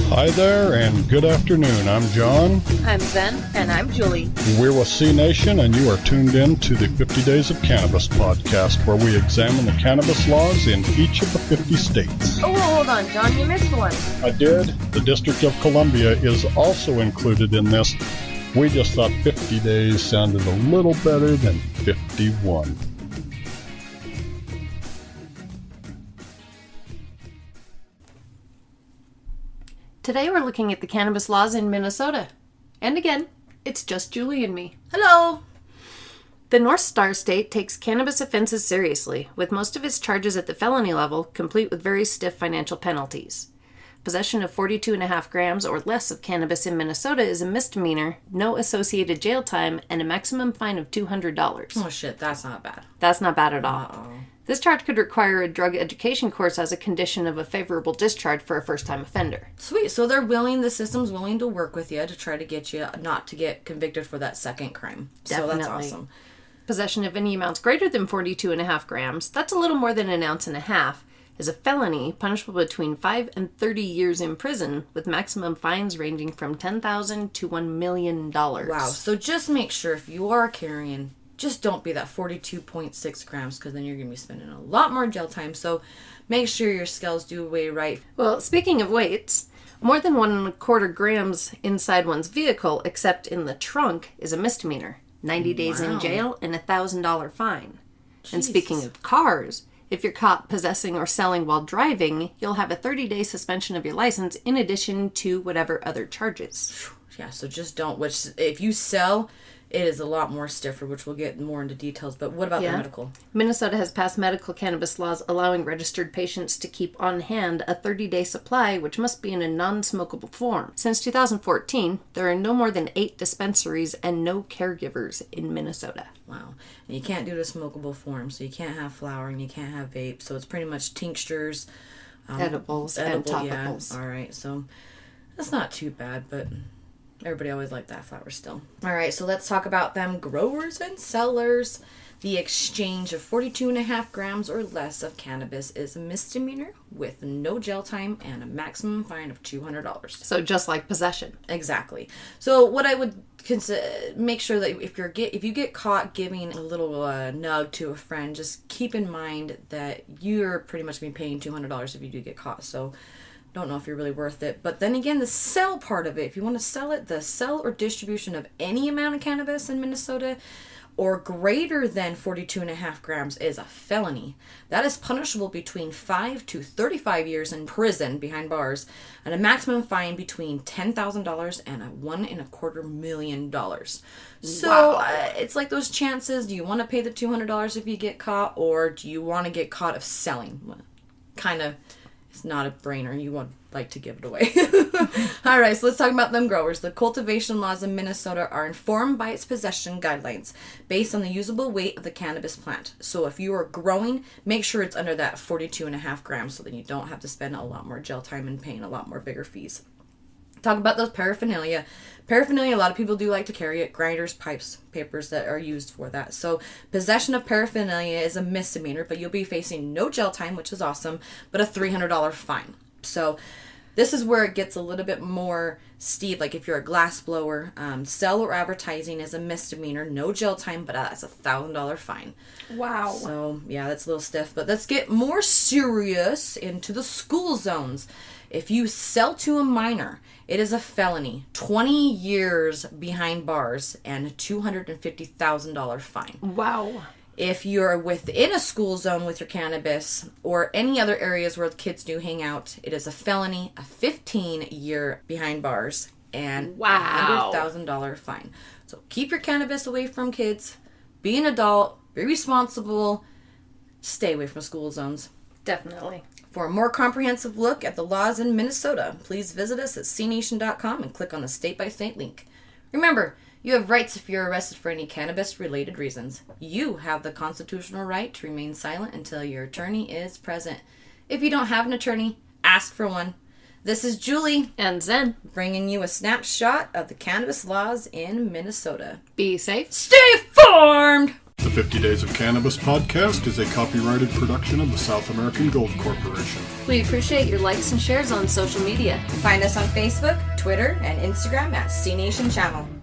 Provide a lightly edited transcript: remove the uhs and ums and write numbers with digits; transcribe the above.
Hi there, and good afternoon. I'm John. I'm Zen. And I'm Julie. We're with C Nation, and you are tuned in to the 50 Days of Cannabis podcast, where we examine the cannabis laws in each of the 50 states. Oh, hold on, John. You missed one. I did. The District of Columbia is also included in this. We just thought 50 days sounded a little better than 51. Today we're looking at the cannabis laws in Minnesota. And again, it's just Julie and me. Hello! The North Star State takes cannabis offenses seriously, with most of its charges at the felony level, complete with very stiff financial penalties. Possession of 42.5 grams or less of cannabis in Minnesota is a misdemeanor, no associated jail time, and a maximum fine of $200. Oh shit, that's not bad. That's not bad at all. Uh-oh. This charge could require a drug education course as a condition of a favorable discharge for a first-time offender. Sweet, so the system's willing to work with you to try to get you not to get convicted for that second crime. Definitely. So that's awesome. Possession of any amounts greater than 42.5 grams, that's a little more than an ounce and a half, is a felony punishable between 5 and 30 years in prison, with maximum fines ranging from $10,000 to $1 million. Wow, so just make sure if you are carrying, just don't be that 42.6 grams, because then you're going to be spending a lot more jail time. So make sure your scales do weigh right. Well, speaking of weights, more than 1.25 grams inside one's vehicle, except in the trunk, is a misdemeanor. 90 days in jail and a $1,000 fine. Jesus. And speaking of cars, if you're caught possessing or selling while driving, you'll have a 30-day suspension of your license in addition to whatever other charges. Yeah, so just don't, which if you sell, it is a lot more stiffer, which we'll get more into details. But what about the medical? Minnesota has passed medical cannabis laws allowing registered patients to keep on hand a 30-day supply, which must be in a non-smokable form. Since 2014, there are no more than 8 dispensaries and no caregivers in Minnesota. Wow. And you can't do it in a smokable form, so you can't have flower and you can't have vape. So it's pretty much tinctures, edibles, and topicals. Yeah. All right, so that's not too bad, but everybody always liked that flower still. All right, so let's talk about them growers and sellers. The exchange of 42.5 grams or less of cannabis is a misdemeanor with no jail time and a maximum fine of $200. So just like possession. Exactly. So what I would make sure that if you get caught giving a little nug to a friend, just keep in mind that you're pretty much being paying $200 if you do get caught. So don't know if you're really worth it. But then again, the sell part of it, if you want to sell it, the sell or distribution of any amount of cannabis in Minnesota or greater than 42.5 grams is a felony. That is punishable between 5 to 35 years in prison behind bars and a maximum fine between $10,000 and $1.25 million. So it's like those chances. Do you want to pay the $200 if you get caught, or do you want to get caught of selling? Kind of. It's not a brainer. You would like to give it away. All right, so let's talk about them growers. The cultivation laws in Minnesota are informed by its possession guidelines based on the usable weight of the cannabis plant. So if you are growing, make sure it's under that 42.5 grams so then you don't have to spend a lot more jail time and paying a lot more bigger fees. Talk about those paraphernalia. Paraphernalia, a lot of people do like to carry it. Grinders, pipes, papers that are used for that. So possession of paraphernalia is a misdemeanor, but you'll be facing no jail time, which is awesome, but a $300 fine. So this is where it gets a little bit more steep. Like if you're a glass blower, sell or advertising is a misdemeanor, no jail time, but that's a $1,000 fine. Wow. So yeah, that's a little stiff. But let's get more serious into the school zones. If you sell to a minor, it is a felony, 20 years behind bars, and a $250,000 fine. Wow. If you're within a school zone with your cannabis or any other areas where the kids do hang out, it is a felony, a 15-year behind bars, and a $100,000 fine. So keep your cannabis away from kids. Be an adult. Be responsible. Stay away from school zones. Definitely. For a more comprehensive look at the laws in Minnesota, please visit us at cnation.com and click on the state-by-state link. Remember, you have rights if you're arrested for any cannabis-related reasons. You have the constitutional right to remain silent until your attorney is present. If you don't have an attorney, ask for one. This is Julie and Zen bringing you a snapshot of the cannabis laws in Minnesota. Be safe. Stay informed! The 50 Days of Cannabis podcast is a copyrighted production of the South American Gold Corporation. We appreciate your likes and shares on social media. Find us on Facebook, Twitter, and Instagram at CNation Channel.